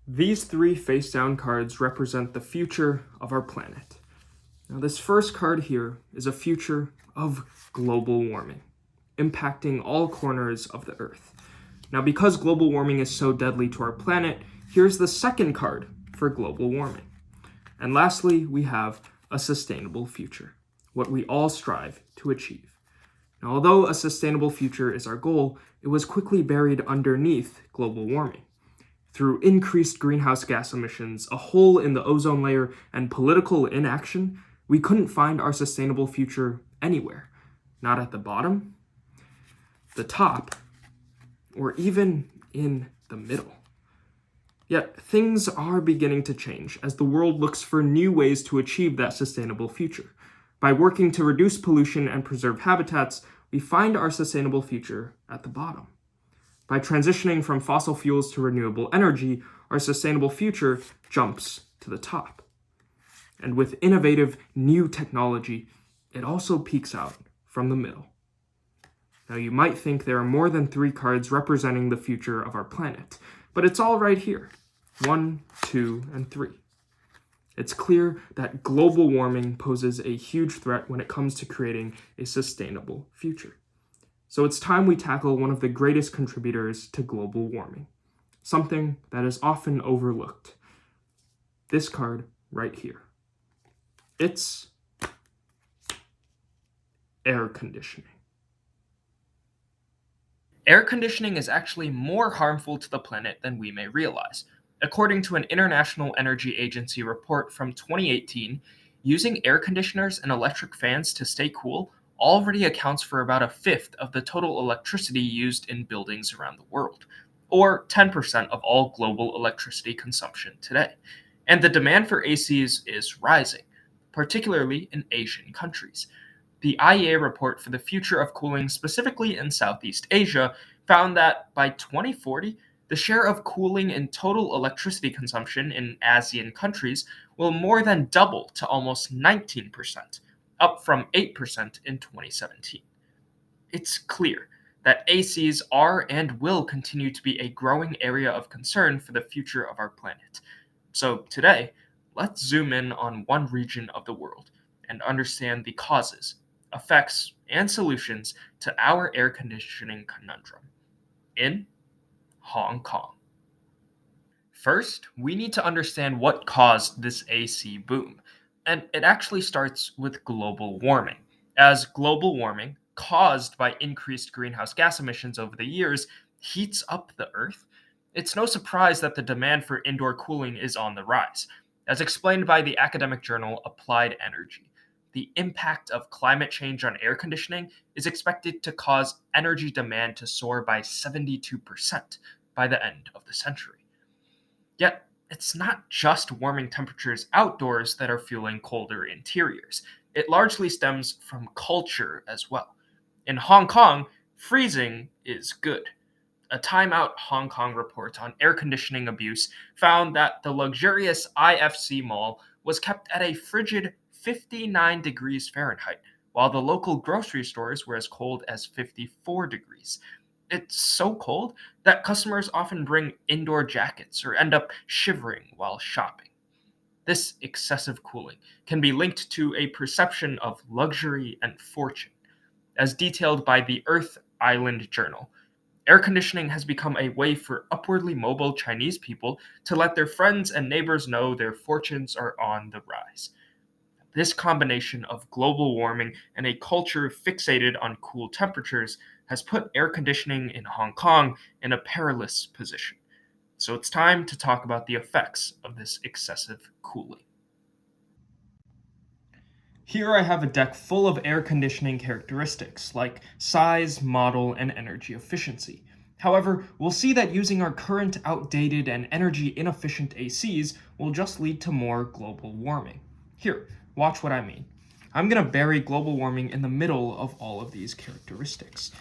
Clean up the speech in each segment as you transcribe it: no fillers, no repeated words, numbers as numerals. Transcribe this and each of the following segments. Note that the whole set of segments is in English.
These three face-down cards represent the future of our planet. Now, this first card here is a future of global warming, impacting all corners of the Earth. Now, because global warming is so deadly to our planet, here's the second card for global warming. And lastly, we have a sustainable future, what we all strive to achieve. Now, although a sustainable future is our goal, it was quickly buried underneath global warming. Through increased greenhouse gas emissions, a hole in the ozone layer, and political inaction, we couldn't find our sustainable future anywhere. Not at the bottom, the top, or even in the middle. Yet things are beginning to change as the world looks for new ways to achieve that sustainable future. By working to reduce pollution and preserve habitats, we find our sustainable future at the bottom. By transitioning from fossil fuels to renewable energy, our sustainable future jumps to the top. And with innovative new technology, it also peaks out from the middle. Now, you might think there are more than 3 cards representing the future of our planet, but it's all right here. 1, 2, and 3. It's clear that global warming poses a huge threat when it comes to creating a sustainable future. So it's time we tackle one of the greatest contributors to global warming, something that is often overlooked. This card right here. It's air conditioning. Air conditioning is actually more harmful to the planet than we may realize. According to an International Energy Agency report from 2018, using air conditioners and electric fans to stay cool already accounts for about a fifth of the total electricity used in buildings around the world, or 10% of all global electricity consumption today. And the demand for ACs is rising, particularly in Asian countries. The IEA report for the future of cooling, specifically in Southeast Asia, found that by 2040, the share of cooling in total electricity consumption in ASEAN countries will more than double to almost 19%, up from 8% in 2017. It's clear that ACs are and will continue to be a growing area of concern for the future of our planet. So today, let's zoom in on one region of the world and understand the causes, effects, and solutions to our air conditioning conundrum. In Hong Kong. First, we need to understand what caused this AC boom, and it actually starts with global warming. As global warming, caused by increased greenhouse gas emissions over the years, heats up the Earth, it's no surprise that the demand for indoor cooling is on the rise. As explained by the academic journal Applied Energy, the impact of climate change on air conditioning is expected to cause energy demand to soar by 72% by the end of the century. Yet, it's not just warming temperatures outdoors that are fueling colder interiors. It largely stems from culture as well. In Hong Kong, freezing is good. A Time Out Hong Kong report on air conditioning abuse found that the luxurious IFC mall was kept at a frigid 59 degrees Fahrenheit, while the local grocery stores were as cold as 54 degrees. It's so cold that customers often bring indoor jackets or end up shivering while shopping. This excessive cooling can be linked to a perception of luxury and fortune. As detailed by the Earth Island Journal, air conditioning has become a way for upwardly mobile Chinese people to let their friends and neighbors know their fortunes are on the rise. This combination of global warming and a culture fixated on cool temperatures has put air conditioning in Hong Kong in a perilous position. So it's time to talk about the effects of this excessive cooling. Here I have a deck full of air conditioning characteristics like size, model, and energy efficiency. However, we'll see that using our current outdated and energy inefficient ACs will just lead to more global warming. Here, watch what I mean. I'm going to bury global warming in the middle of all of these characteristics.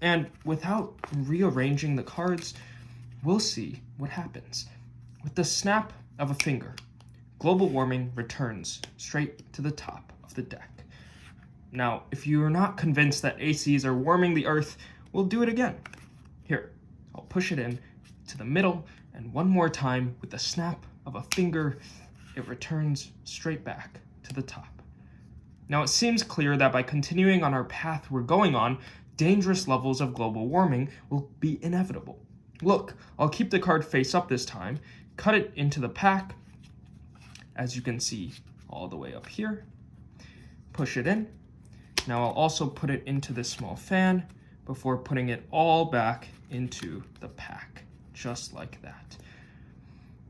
And without rearranging the cards, we'll see what happens. With the snap of a finger, global warming returns straight to the top of the deck. Now, if you're not convinced that ACs are warming the Earth, we'll do it again. Here, I'll push it in to the middle And one more time, with the snap of a finger, it returns straight back to the top. Now, it seems clear that by continuing on our path we're going on, dangerous levels of global warming will be inevitable. Look, I'll keep the card face up this time, cut it into the pack, as you can see all the way up here, push it in. Now I'll also put it into this small fan before putting it all back into the pack, just like that.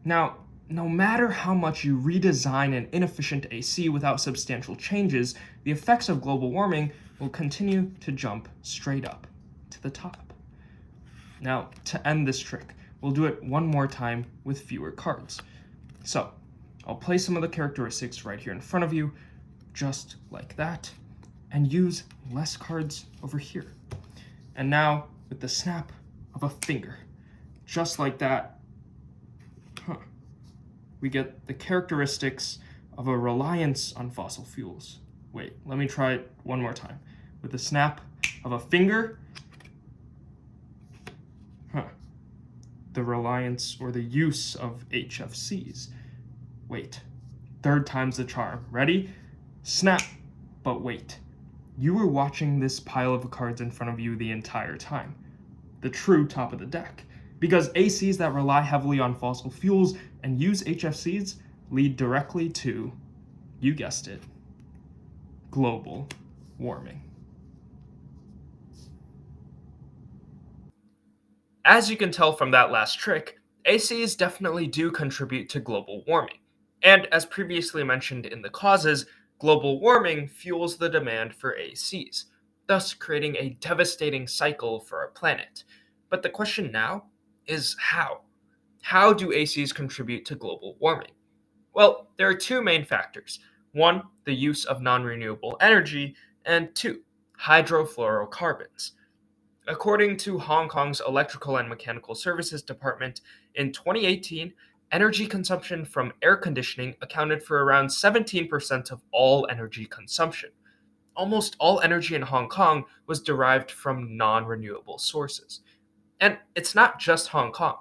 Now, no matter how much you redesign an inefficient AC without substantial changes, the effects of global warming will continue to jump straight up to the top. Now, to end this trick, we'll do it one more time with fewer cards. So, I'll place some of the characteristics right here in front of you, just like that, and use less cards over here. And now, with the snap of a finger, just like that, we get the characteristics of a reliance on fossil fuels. Wait, let me try it one more time. With the snap of a finger, the reliance or the use of HFCs. Wait, third time's the charm. Ready? Snap, but wait. You were watching this pile of cards in front of you the entire time. The true top of the deck. Because ACs that rely heavily on fossil fuels and use HFCs lead directly to, you guessed it, global warming. As you can tell from that last trick, ACs definitely do contribute to global warming. And as previously mentioned in the causes, global warming fuels the demand for ACs, thus creating a devastating cycle for our planet. But the question now is how? How do ACs contribute to global warming? Well, there are two main factors. One, the use of non-renewable energy, and two, hydrofluorocarbons. According to Hong Kong's Electrical and Mechanical Services Department, in 2018, energy consumption from air conditioning accounted for around 17% of all energy consumption. Almost all energy in Hong Kong was derived from non-renewable sources. And it's not just Hong Kong.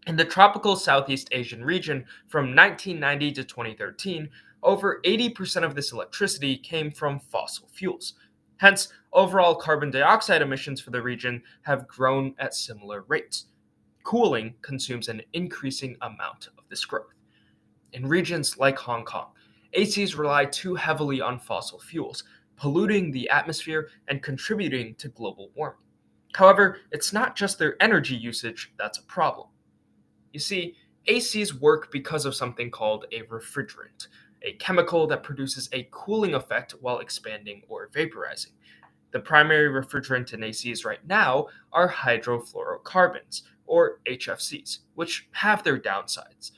In the tropical Southeast Asian region from 1990 to 2013, over 80% of this electricity came from fossil fuels. Hence, overall carbon dioxide emissions for the region have grown at similar rates. Cooling consumes an increasing amount of this growth. In regions like Hong Kong, ACs rely too heavily on fossil fuels, polluting the atmosphere and contributing to global warming. However, it's not just their energy usage that's a problem. You see, ACs work because of something called a refrigerant, a chemical that produces a cooling effect while expanding or vaporizing. The primary refrigerant in ACs right now are hydrofluorocarbons, or HFCs, which have their downsides.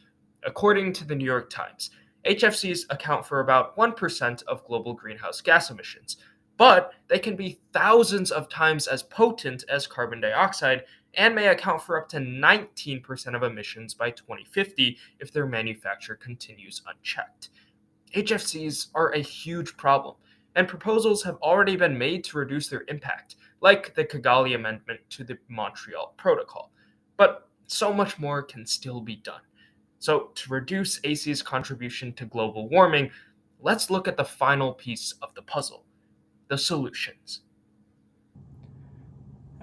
According to the New York Times, HFCs account for about 1% of global greenhouse gas emissions, but they can be thousands of times as potent as carbon dioxide and may account for up to 19% of emissions by 2050 if their manufacture continues unchecked. HFCs are a huge problem, and proposals have already been made to reduce their impact, like the Kigali Amendment to the Montreal Protocol. But so much more can still be done. So, to reduce AC's contribution to global warming, let's look at the final piece of the puzzle: the solutions.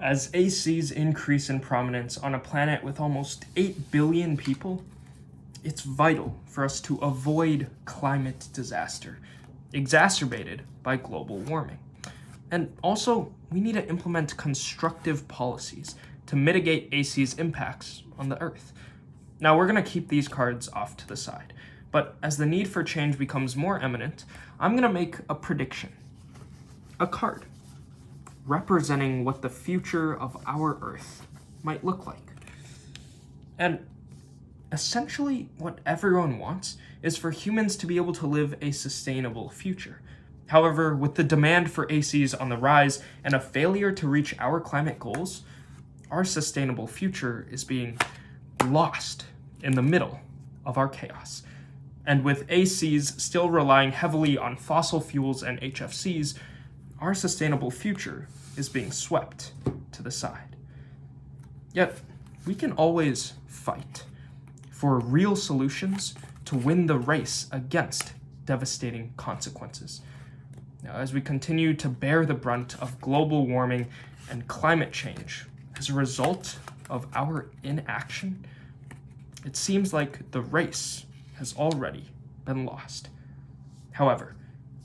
As ACs increase in prominence on a planet with almost 8 billion people, it's vital for us to avoid climate disaster, exacerbated by global warming. And also, we need to implement constructive policies to mitigate AC's impacts on the Earth. Now, we're going to keep these cards off to the side, but as the need for change becomes more imminent, I'm going to make a prediction. A card representing what the future of our Earth might look like. And essentially, what everyone wants is for humans to be able to live a sustainable future. However, with the demand for ACs on the rise and a failure to reach our climate goals, our sustainable future is being lost in the middle of our chaos. And with ACs still relying heavily on fossil fuels and HFCs, our sustainable future is being swept to the side. Yet, we can always fight for real solutions to win the race against devastating consequences. Now, as we continue to bear the brunt of global warming and climate change as a result of our inaction, it seems like the race has already been lost. However,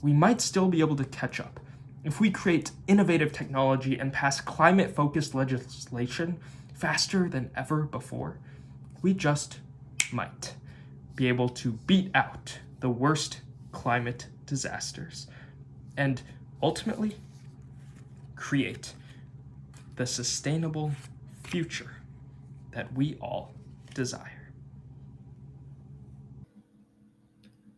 we might still be able to catch up if we create innovative technology and pass climate-focused legislation faster than ever before. We just might be able to beat out the worst climate disasters and ultimately create the sustainable future that we all desire.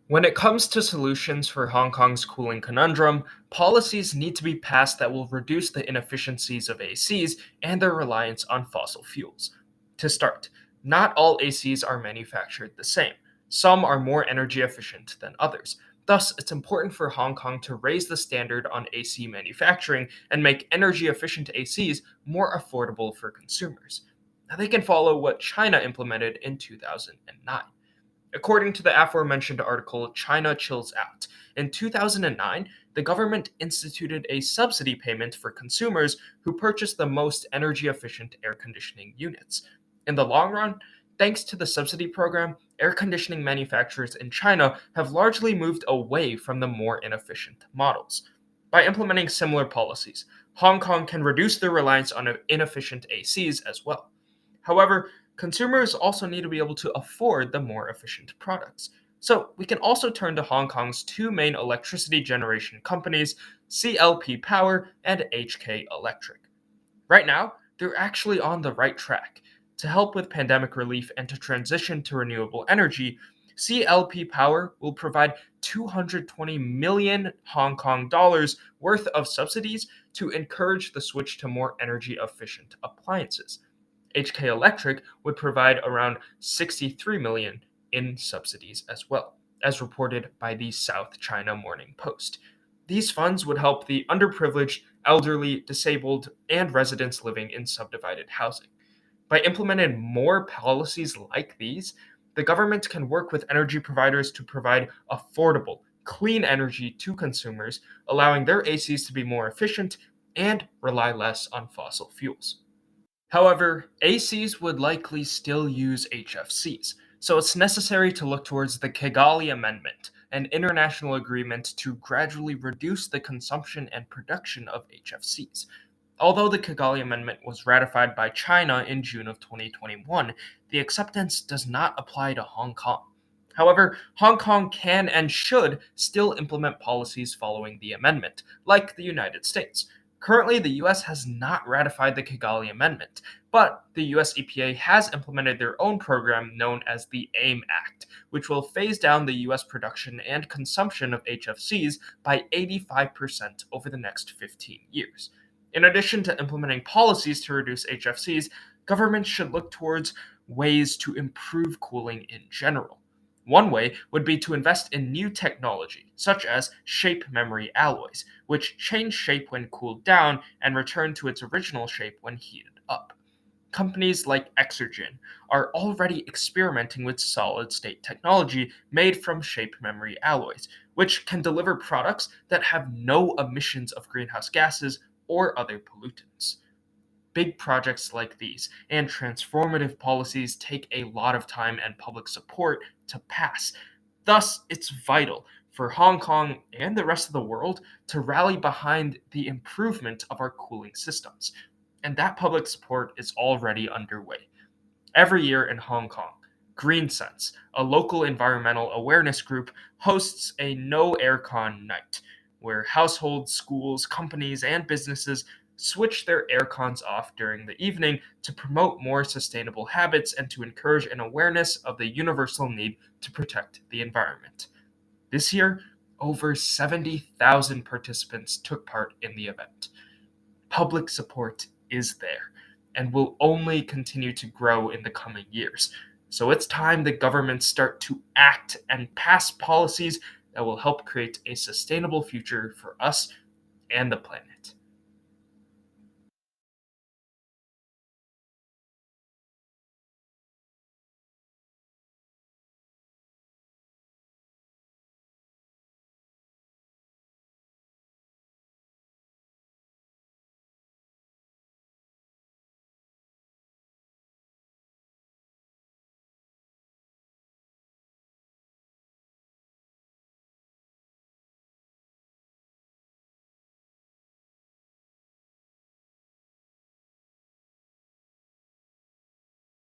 When it comes to solutions for Hong Kong's cooling conundrum, policies need to be passed that will reduce the inefficiencies of ACs and their reliance on fossil fuels. To start, not all ACs are manufactured the same. Some are more energy efficient than others. Thus, it's important for Hong Kong to raise the standard on AC manufacturing and make energy efficient ACs more affordable for consumers. Now, they can follow what China implemented in 2009. According to the aforementioned article, China Chills Out, in 2009, the government instituted a subsidy payment for consumers who purchased the most energy efficient air conditioning units. In the long run, thanks to the subsidy program, air conditioning manufacturers in China have largely moved away from the more inefficient models. By implementing similar policies, Hong Kong can reduce their reliance on inefficient ACs as well. However, consumers also need to be able to afford the more efficient products. So, we can also turn to Hong Kong's two main electricity generation companies, CLP Power and HK Electric. Right now, they're actually on the right track. To help with pandemic relief and to transition to renewable energy, CLP Power will provide 220 million Hong Kong dollars worth of subsidies to encourage the switch to more energy efficient appliances. HK Electric would provide around 63 million in subsidies as well, as reported by the South China Morning Post. These funds would help the underprivileged, elderly, disabled, and residents living in subdivided housing. By implementing more policies like these, the government can work with energy providers to provide affordable, clean energy to consumers, allowing their ACs to be more efficient and rely less on fossil fuels. However, ACs would likely still use HFCs, so it's necessary to look towards the Kigali Amendment, an international agreement to gradually reduce the consumption and production of HFCs. Although the Kigali Amendment was ratified by China in June of 2021, the acceptance does not apply to Hong Kong. However, Hong Kong can and should still implement policies following the amendment, like the United States. Currently, the US has not ratified the Kigali Amendment, but the US EPA has implemented their own program known as the AIM Act, which will phase down the US production and consumption of HFCs by 85% over the next 15 years. In addition to implementing policies to reduce HFCs, governments should look towards ways to improve cooling in general. One way would be to invest in new technology, such as shape memory alloys, which change shape when cooled down and return to its original shape when heated up. Companies like Exergen are already experimenting with solid state technology made from shape memory alloys, which can deliver products that have no emissions of greenhouse gases or other pollutants. Big projects like these and transformative policies take a lot of time and public support to pass. Thus, it's vital for Hong Kong and the rest of the world to rally behind the improvement of our cooling systems. And that public support is already underway. Every year in Hong Kong, Green Sense, a local environmental awareness group, hosts a no aircon night where households, schools, companies, and businesses switch their air cons off during the evening to promote more sustainable habits and to encourage an awareness of the universal need to protect the environment. This year, over 70,000 participants took part in the event. Public support is there and will only continue to grow in the coming years. So it's time the governments start to act and pass policies that will help create a sustainable future for us and the planet.